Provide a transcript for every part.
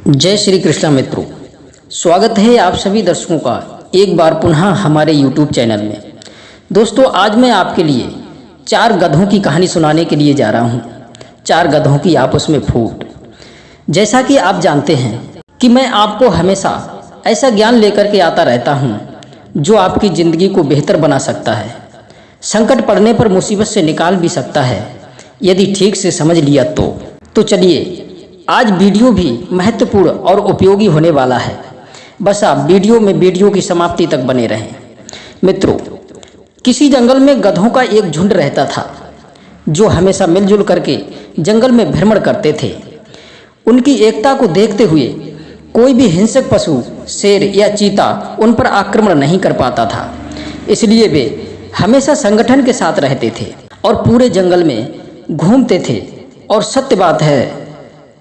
जय श्री कृष्ण मित्रों, स्वागत है आप सभी दर्शकों का एक बार पुनः हमारे YouTube चैनल में। दोस्तों, आज मैं आपके लिए 4 गधों की कहानी सुनाने के लिए जा रहा हूँ। 4 गधों की आपस में फूट। जैसा कि आप जानते हैं कि मैं आपको हमेशा ऐसा ज्ञान लेकर के आता रहता हूँ जो आपकी ज़िंदगी को बेहतर बना सकता है, संकट पड़ने पर मुसीबत से निकाल भी सकता है यदि ठीक से समझ लिया तो चलिए, आज वीडियो भी महत्वपूर्ण और उपयोगी होने वाला है। बस आप वीडियो की समाप्ति तक बने रहें। मित्रों, किसी जंगल में गधों का एक झुंड रहता था जो हमेशा मिलजुल करके जंगल में भ्रमण करते थे। उनकी एकता को देखते हुए कोई भी हिंसक पशु, शेर या चीता उन पर आक्रमण नहीं कर पाता था। इसलिए वे हमेशा संगठन के साथ रहते थे और पूरे जंगल में घूमते थे। और सत्य बात है,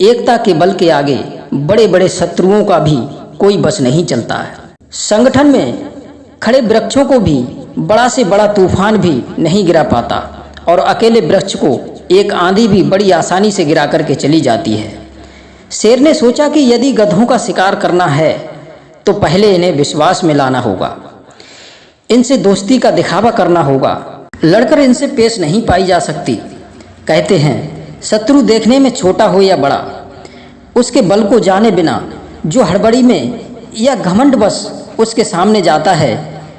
एकता के बल के आगे बड़े बड़े शत्रुओं का भी कोई बस नहीं चलता है। संगठन में खड़े वृक्षों को भी बड़ा से बड़ा तूफान भी नहीं गिरा पाता और अकेले वृक्ष को एक आंधी भी बड़ी आसानी से गिरा करके चली जाती है। शेर ने सोचा कि यदि गधों का शिकार करना है तो पहले इन्हें विश्वास में लाना होगा, इनसे दोस्ती का दिखावा करना होगा। लड़कर इनसे पेश नहीं पाई जा सकती। कहते हैं, शत्रु देखने में छोटा हो या बड़ा, उसके बल को जाने बिना जो हड़बड़ी में या घमंडवश उसके सामने जाता है,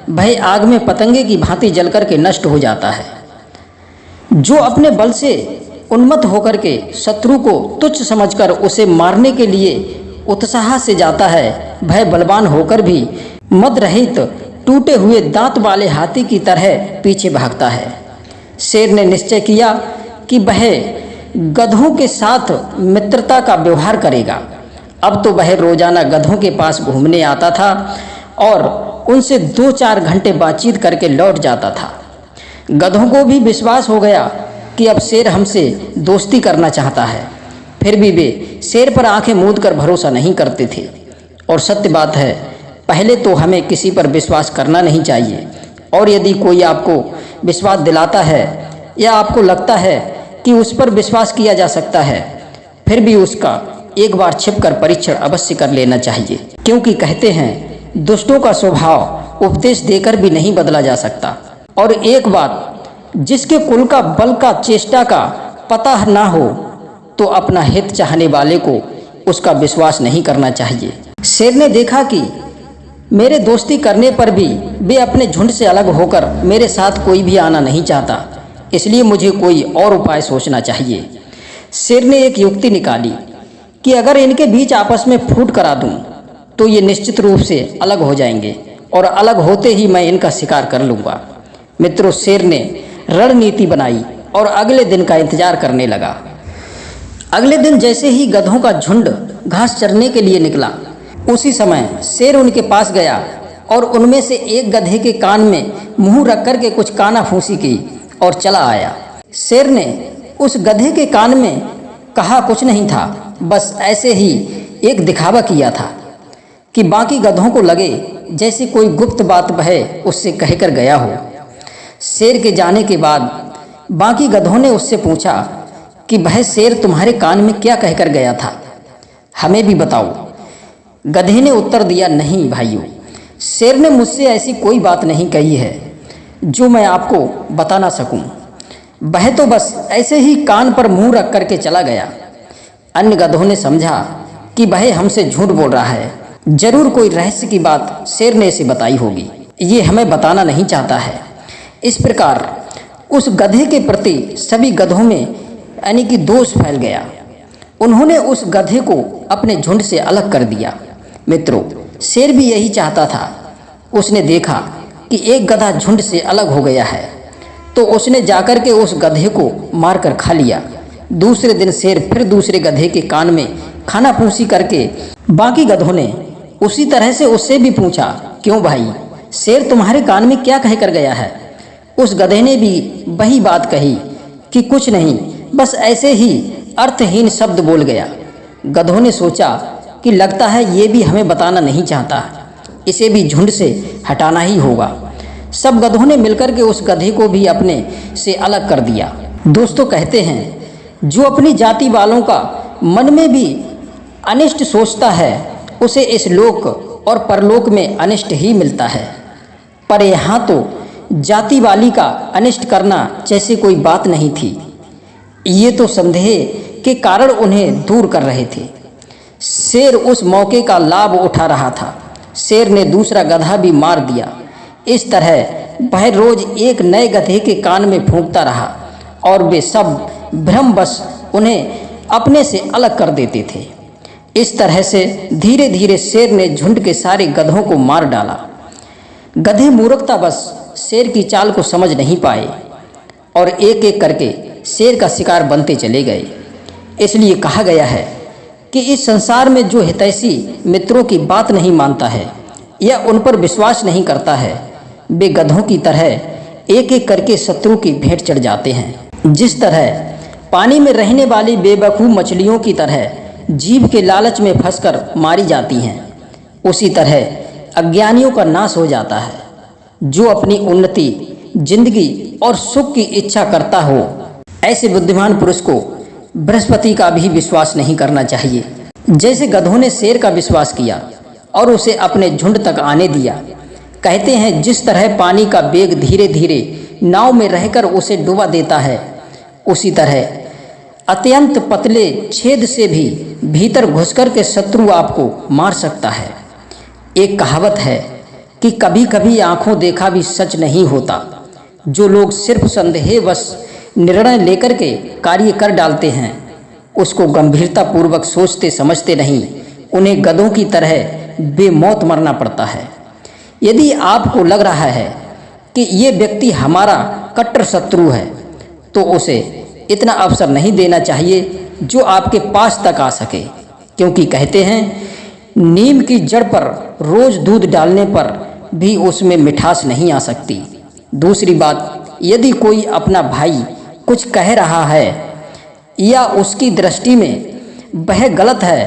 वह आग में पतंगे की भांति जल करके नष्ट हो जाता है। जो अपने बल से उन्मत्त होकर के शत्रु को तुच्छ समझकर उसे मारने के लिए उत्साह से जाता है, वह बलवान होकर भी मद रहित टूटे हुए दांत वाले हाथी की तरह पीछे भागता है। शेर ने निश्चय किया कि वह गधों के साथ मित्रता का व्यवहार करेगा। अब तो वह रोजाना गधों के पास घूमने आता था और उनसे 2-4 घंटे बातचीत करके लौट जाता था। गधों को भी विश्वास हो गया कि अब शेर हमसे दोस्ती करना चाहता है। फिर भी वे शेर पर आंखें मूंद कर भरोसा नहीं करते थे। और सत्य बात है, पहले तो हमें किसी पर विश्वास करना नहीं चाहिए। और यदि कोई आपको विश्वास दिलाता है या आपको लगता है कि उस पर विश्वास किया जा सकता है, फिर भी उसका एक बार छिपकर परीक्षण अवश्य कर लेना चाहिए। क्योंकि कहते हैं, दुष्टों का स्वभाव उपदेश देकर भी नहीं बदला जा सकता। और एक बात, जिसके कुल का बल का चेष्टा का पता ना हो तो अपना हित चाहने वाले को उसका विश्वास नहीं करना चाहिए। शेर ने देखा कि मेरे दोस्ती करने पर भी वे अपने झुंड से अलग होकर मेरे साथ कोई भी आना नहीं चाहता, इसलिए मुझे कोई और उपाय सोचना चाहिए। शेर ने एक युक्ति निकाली कि अगर इनके बीच आपस में फूट करा दूं तो ये निश्चित रूप से अलग हो जाएंगे और अलग होते ही मैं इनका शिकार कर लूँगा। मित्रों, शेर ने रणनीति बनाई और अगले दिन का इंतजार करने लगा। अगले दिन जैसे ही गधों का झुंड घास चरने के लिए निकला, उसी समय शेर उनके पास गया और उनमें से एक गधे के कान में मुँह रख कर के कुछ काना फूंसी की और चला आया। शेर ने उस गधे के कान में कहा कुछ नहीं था, बस ऐसे ही एक दिखावा किया था कि बाकी गधों को लगे जैसे कोई गुप्त बात वह उससे कहकर गया हो। शेर के जाने के बाद बाकी गधों ने उससे पूछा कि वह शेर तुम्हारे कान में क्या कहकर गया था, हमें भी बताओ। गधे ने उत्तर दिया, नहीं भाइयों, शेर ने मुझसे ऐसी कोई बात नहीं कही है जो मैं आपको बता ना सकूं। वह तो बस ऐसे ही कान पर मुंह रख करके चला गया। अन्य गधों ने समझा कि वह हमसे झूठ बोल रहा है, जरूर कोई रहस्य की बात शेर ने इसे बताई होगी, ये हमें बताना नहीं चाहता है। इस प्रकार उस गधे के प्रति सभी गधों में यानी कि दोष फैल गया। उन्होंने उस गधे को अपने झुंड से अलग कर दिया। मित्रों, शेर भी यही चाहता था। उसने देखा कि एक गधा झुंड से अलग हो गया है तो उसने जाकर के उस गधे को मारकर खा लिया। दूसरे दिन शेर फिर दूसरे गधे के कान में खाना फूंसी करके बाकी गधों ने उसी तरह से उससे भी पूछा, क्यों भाई, शेर तुम्हारे कान में क्या कहकर गया है? उस गधे ने भी वही बात कही कि कुछ नहीं, बस ऐसे ही अर्थहीन शब्द बोल गया। गधों ने सोचा कि लगता है ये भी हमें बताना नहीं चाहता, इसे भी झुंड से हटाना ही होगा। सब गधों ने मिलकर के उस गधे को भी अपने से अलग कर दिया। दोस्तों, कहते हैं, जो अपनी जाति वालों का मन में भी अनिष्ट सोचता है उसे इस लोक और परलोक में अनिष्ट ही मिलता है। पर यहाँ तो जाति वाली का अनिष्ट करना जैसे कोई बात नहीं थी। ये तो संदेह के कारण उन्हें दूर कर रहे थे। शेर उस मौके का लाभ उठा रहा था। शेर ने दूसरा गधा भी मार दिया। इस तरह वह रोज एक नए गधे के कान में फूंकता रहा और वे सब भ्रमवश उन्हें अपने से अलग कर देते थे। इस तरह से धीरे धीरे शेर ने झुंड के सारे गधों को मार डाला। गधे मूर्खतावश शेर की चाल को समझ नहीं पाए और एक एक करके शेर का शिकार बनते चले गए। इसलिए कहा गया है कि इस संसार में जो हितैषी मित्रों की बात नहीं मानता है या उन पर विश्वास नहीं करता है, वे गधों की तरह एक एक करके शत्रु की भेंट चढ़ जाते हैं। जिस तरह पानी में रहने वाली बेवकूफ़ मछलियों की तरह जीभ के लालच में फंसकर मारी जाती हैं, उसी तरह अज्ञानियों का नाश हो जाता है। जो अपनी उन्नति, जिंदगी और सुख की इच्छा करता हो, ऐसे बुद्धिमान पुरुष को बृहस्पति का भी विश्वास नहीं करना चाहिए। जैसे गधों ने शेर का विश्वास किया और उसे अपने झुंड तक आने दिया। कहते हैं जिस तरह पानी का वेग धीरे धीरे नाव में रहकर उसे डुबा देता है, उसी तरह अत्यंत पतले छेद से भी भीतर घुसकर के शत्रु आपको मार सकता है। एक कहावत है कि कभी कभी आंखों देखा भी सच नहीं होता। जो लोग सिर्फ संदेहवश निर्णय लेकर के कार्य कर डालते हैं, उसको गंभीरतापूर्वक सोचते समझते नहीं, उन्हें गधों की तरह बेमौत मरना पड़ता है। यदि आपको लग रहा है कि ये व्यक्ति हमारा कट्टर शत्रु है, तो उसे इतना अवसर नहीं देना चाहिए जो आपके पास तक आ सके, क्योंकि कहते हैं नीम की जड़ पर रोज दूध डालने पर भी उसमें मिठास नहीं आ सकती। दूसरी बात, यदि कोई अपना भाई कुछ कह रहा है या उसकी दृष्टि में वह गलत है,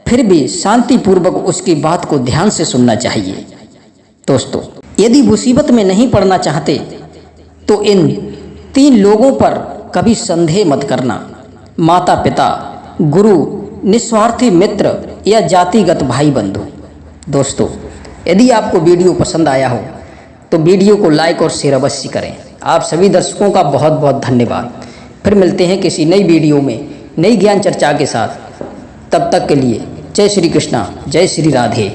फिर भी शांतिपूर्वक उसकी बात को ध्यान से सुनना चाहिए। दोस्तों, यदि मुसीबत में नहीं पड़ना चाहते तो इन 3 लोगों पर कभी संदेह मत करना: माता पिता, गुरु, निस्वार्थी मित्र या जातिगत भाई बंधु। दोस्तों, यदि आपको वीडियो पसंद आया हो तो वीडियो को लाइक और शेयर अवश्य करें। आप सभी दर्शकों का बहुत बहुत धन्यवाद। फिर मिलते हैं किसी नई वीडियो में नई ज्ञान चर्चा के साथ। तब तक के लिए जय श्री कृष्णा, जय श्री राधे।